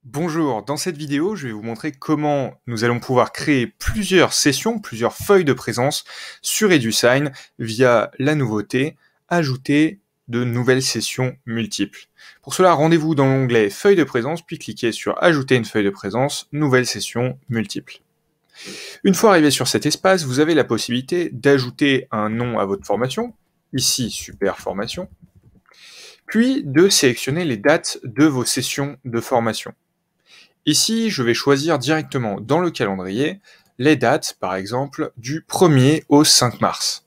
Bonjour, dans cette vidéo, je vais vous montrer comment nous allons pouvoir créer plusieurs sessions, plusieurs feuilles de présence sur EduSign via la nouveauté ajouter de nouvelles sessions multiples. Pour cela, rendez-vous dans l'onglet feuilles de présence, puis cliquez sur ajouter une feuille de présence, nouvelle session multiple. Une fois arrivé sur cet espace, vous avez la possibilité d'ajouter un nom à votre formation, ici super formation, puis de sélectionner les dates de vos sessions de formation. Ici, je vais choisir directement dans le calendrier les dates, par exemple, du 1er au 5 mars.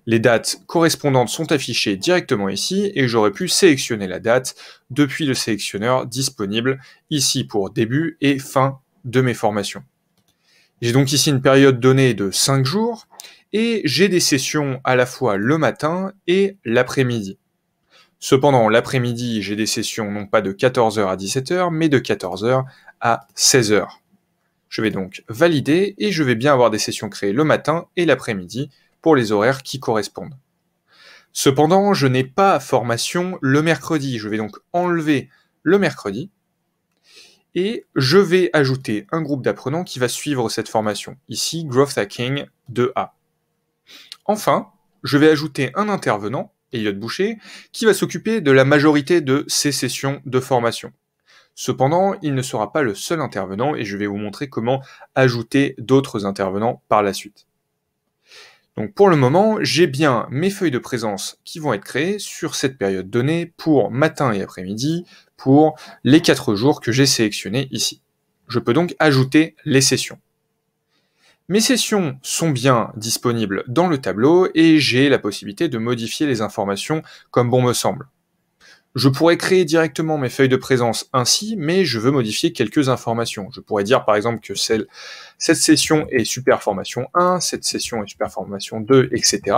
Les dates correspondantes sont affichées directement ici et j'aurais pu sélectionner la date depuis le sélectionneur disponible ici pour début et fin de mes formations. J'ai donc ici une période donnée de 5 jours et j'ai des sessions à la fois le matin et l'après-midi. Cependant, l'après-midi, j'ai des sessions non pas de 14h à 17h, mais de 14h à 16h. Je vais donc valider et je vais bien avoir des sessions créées le matin et l'après-midi pour les horaires qui correspondent. Cependant, je n'ai pas formation le mercredi. Je vais donc enlever le mercredi et je vais ajouter un groupe d'apprenants qui va suivre cette formation. Ici, Growth Hacking 2A. Enfin, je vais ajouter un intervenant, Elliot Boucher, qui va s'occuper de la majorité de ces sessions de formation. Cependant, il ne sera pas le seul intervenant et je vais vous montrer comment ajouter d'autres intervenants par la suite. Donc pour le moment, j'ai bien mes feuilles de présence qui vont être créées sur cette période donnée pour matin et après-midi pour les 4 jours que j'ai sélectionnés ici. Je peux donc ajouter les sessions. Mes sessions sont bien disponibles dans le tableau et j'ai la possibilité de modifier les informations comme bon me semble. Je pourrais créer directement mes feuilles de présence ainsi, mais je veux modifier quelques informations. Je pourrais dire par exemple que cette session est super formation 1, cette session est super formation 2, etc.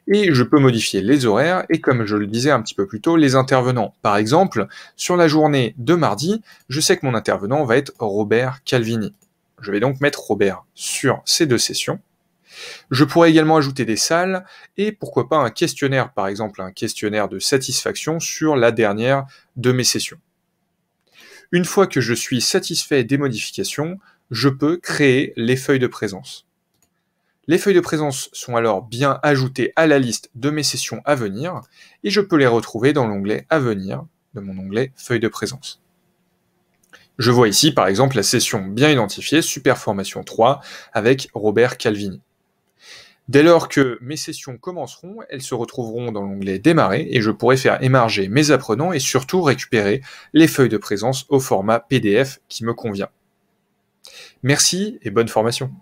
Et je peux modifier les horaires et comme je le disais un petit peu plus tôt, les intervenants. Par exemple, sur la journée de mardi, je sais que mon intervenant va être Robert Calvini. Je vais donc mettre Robert sur ces 2 sessions. Je pourrais également ajouter des salles et pourquoi pas un questionnaire, par exemple un questionnaire de satisfaction sur la dernière de mes sessions. Une fois que je suis satisfait des modifications, je peux créer les feuilles de présence. Les feuilles de présence sont alors bien ajoutées à la liste de mes sessions à venir et je peux les retrouver dans l'onglet à venir de mon onglet feuilles de présence. Je vois ici par exemple la session bien identifiée, Super Formation 3 avec Robert Calvini. Dès lors que mes sessions commenceront, elles se retrouveront dans l'onglet Démarrer et je pourrai faire émarger mes apprenants et surtout récupérer les feuilles de présence au format PDF qui me convient. Merci et bonne formation.